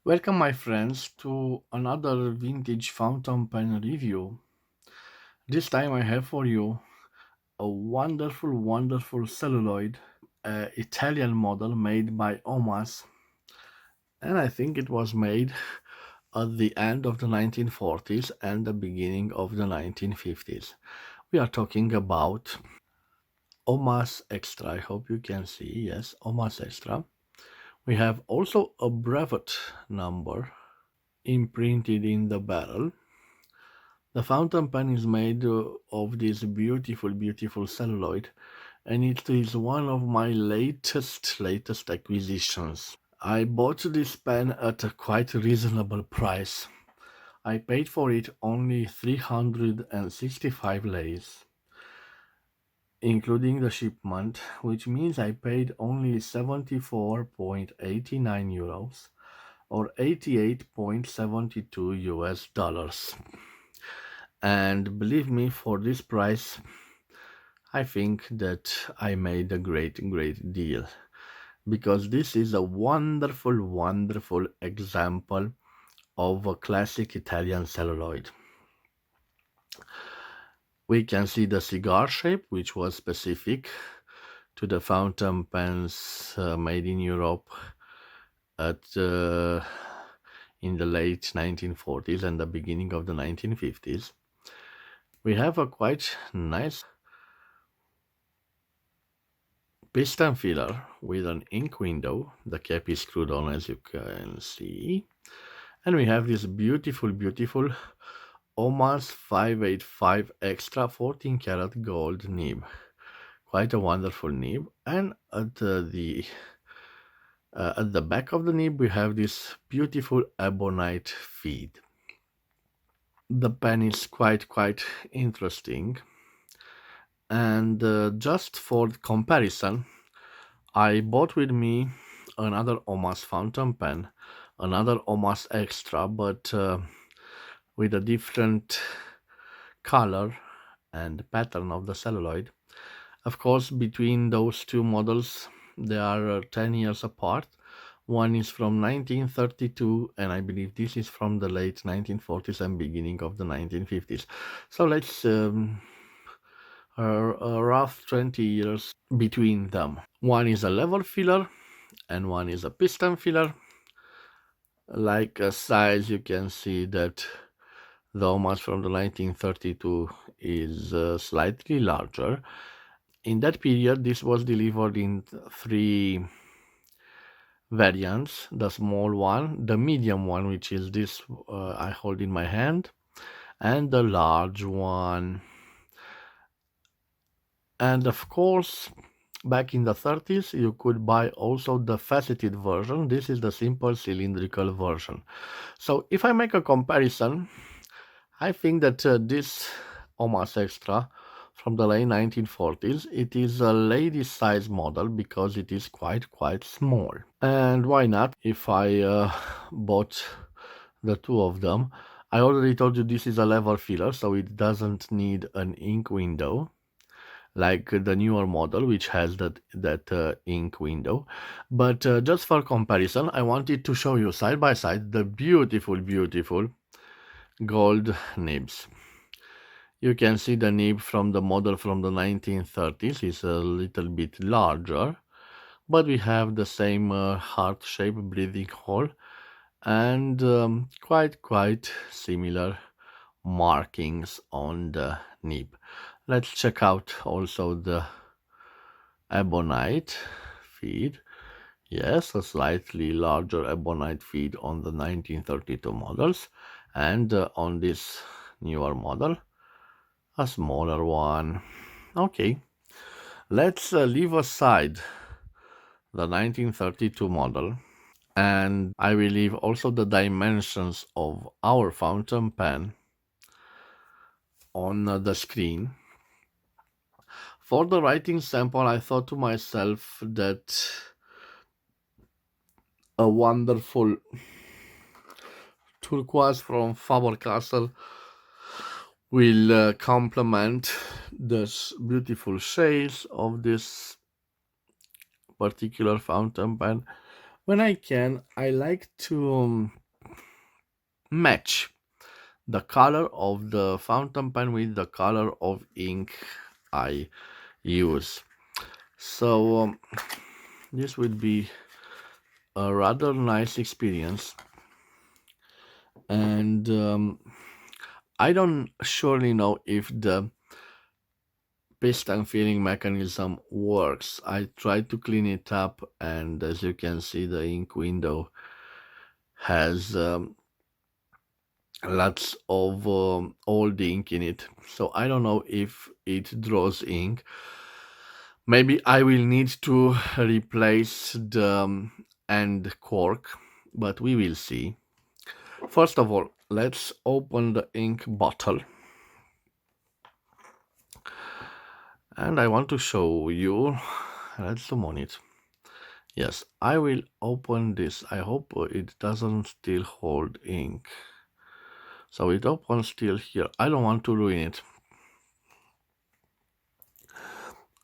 Welcome, my friends, to another vintage fountain pen review. This time I have for you a wonderful celluloid Italian model made by OMAS, and I think it was made at the end of the 1940s and the beginning of the 1950s. We are talking about OMAS Extra. I hope you can see. Yes, OMAS Extra. We have also a brevet number imprinted in the barrel. The fountain pen is made of this beautiful celluloid, and it is one of my latest acquisitions. I bought this pen at a quite reasonable price. I paid for it only 365 lays, including the shipment, which means I paid only 74.89 euros or 88.72 US dollars. And believe me, for this price, I think that I made a great deal because this is a wonderful example of a classic Italian celluloid. We can see the cigar shape, which was specific to the fountain pens made in Europe at in the late 1940s and the beginning of the 1950s. We have a quite nice piston filler with an ink window. The cap is screwed on, as you can see. And we have this beautiful OMAS 585 extra 14 karat gold nib. Quite a wonderful nib. And at the back of the nib we have this beautiful ebonite feed. The pen is quite interesting. And just for comparison, I bought with me another OMAS fountain pen, another OMAS Extra, but with a different color and pattern of the celluloid. Of course, between those two models, they are 10 years apart. One is from 1932, and I believe this is from the late 1940s and beginning of the 1950s. So let's a rough 20 years between them. One is a lever filler and one is a piston filler. Like a size, you can see that the OMAS from the 1932 is slightly larger. In that period, this was delivered in three variants: the small one, the medium one, which is this I hold in my hand, and the large one. And of course, back in the 30s, you could buy also the faceted version. This is the simple cylindrical version. So if I make a comparison, I think that this OMAS Extra from the late 1940s, it is a lady size model because it is quite small. And why not? If I bought the two of them, I already told you this is a lever filler, so it doesn't need an ink window like the newer model, which has that ink window. But just for comparison, I wanted to show you side by side the beautiful gold nibs. You can see the nib from the model from the 1930s is a little bit larger, but we have the same heart-shaped breathing hole and quite similar markings on the nib. Let's check out also the ebonite feed. Yes, a slightly larger ebonite feed on the 1932 models, and on this newer model, a smaller one. Okay, let's leave aside the 1932 model, and I will leave also the dimensions of our fountain pen on the screen. For the writing sample, I thought to myself that a wonderful turquoise from Faber-Castell will complement this beautiful shades of this particular fountain pen. When I can, I like to match the color of the fountain pen with the color of ink I use. So this would be a rather nice experience, and I don't surely know if the piston filling mechanism works. I tried to clean it up, and as you can see, the ink window has lots of old ink in it. So I don't know if it draws ink. Maybe I will need to replace the end cork, but we will see. First of all, let's open the ink bottle. And I want to show you. Let's zoom on it. Yes, I will open this. I hope it doesn't still hold ink. So it opens still here. I don't want to ruin it.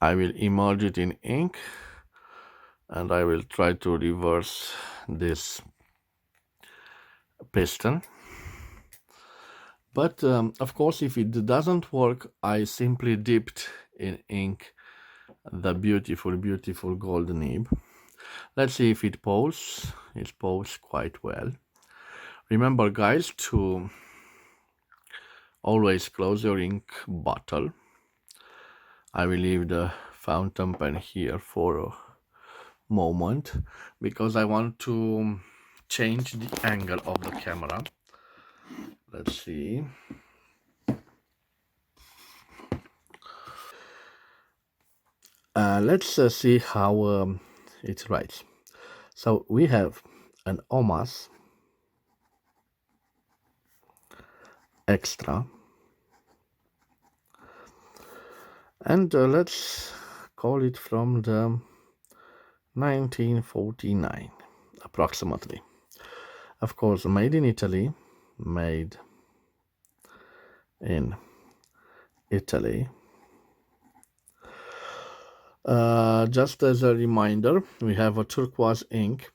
I will immerse it in ink, and I will try to reverse this piston. But of course, if it doesn't work, I simply dipped in ink the beautiful, beautiful gold nib. Let's see if it pulls. It pulls quite well. Remember, guys, to always close your ink bottle. I will leave the fountain pen here for a moment because I want to change the angle of the camera. Let's see. Let's see how it writes. So we have an OMAS extra, and let's call it from the 1949 approximately. Of course, made in Italy, made in Italy. Just as a reminder, we have a turquoise ink,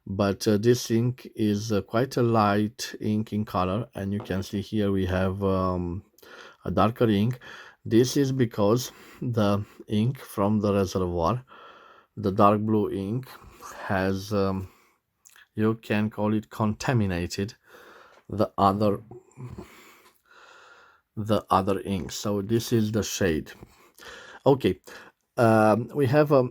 but this ink is quite a light ink in color, and you can see here we have a darker ink. This is because the ink from the reservoir, the dark blue ink, has you can call it contaminated the other ink. So this is the shade. Okay, we have a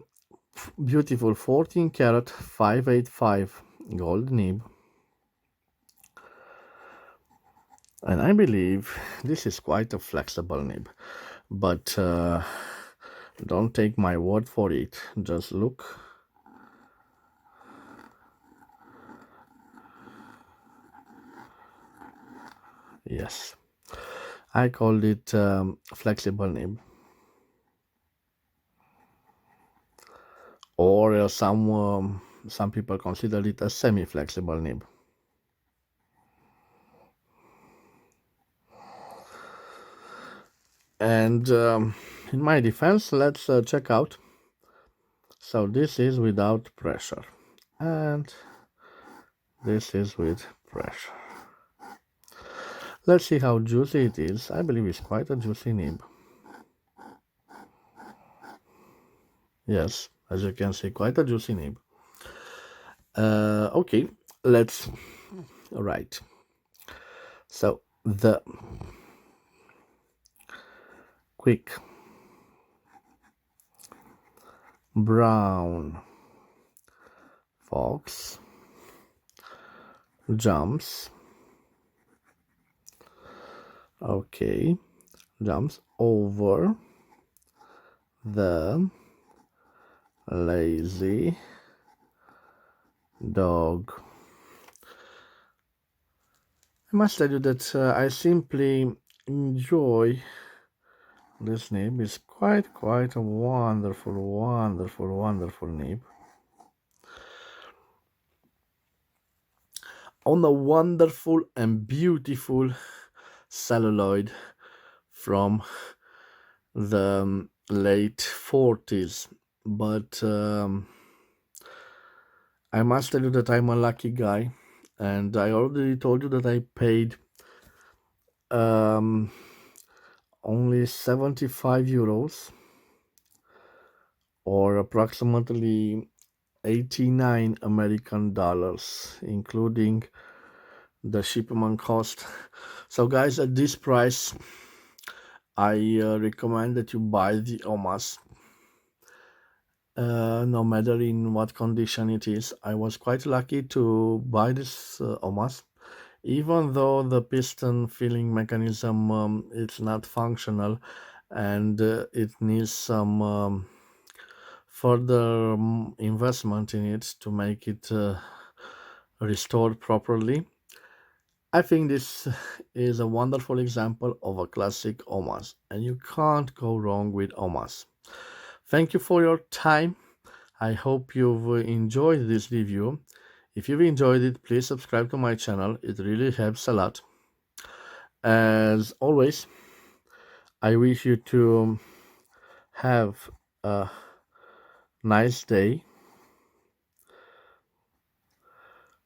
beautiful 14 karat 585 gold nib, and I believe this is quite a flexible nib, but don't take my word for it, just look. Yes, I called it flexible nib, or some people consider it a semi-flexible nib. And in my defense, let's check out. So this is without pressure, and this is with pressure. Let's see how juicy it is. I believe it's quite a juicy nib. Yes, as you can see, quite a juicy nib. Okay, let's write. So the quick brown fox jumps. Okay, jumps over the lazy dog. I must tell you that I simply enjoy this nib. It's quite a wonderful nib. On a wonderful and beautiful celluloid from the late 40s, but I must tell you that I'm a lucky guy, and I already told you that I paid um, only 75 euros, or approximately 89 American dollars, including the shipment cost. So, guys, at this price, I recommend that you buy the OMAS, no matter in what condition it is. I was quite lucky to buy this OMAS, even though the piston filling mechanism it's not functional, and it needs some further investment in it to make it restored properly. I think this is a wonderful example of a classic OMAS, and you can't go wrong with OMAS. Thank you for your time. I hope you've enjoyed this review. If you've enjoyed it, please subscribe to my channel. It really helps a lot. As always, I wish you to have a nice day.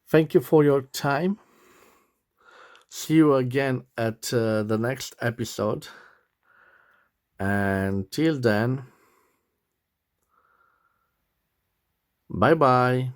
Thank you for your time. See you again at the next episode. And till then, bye bye.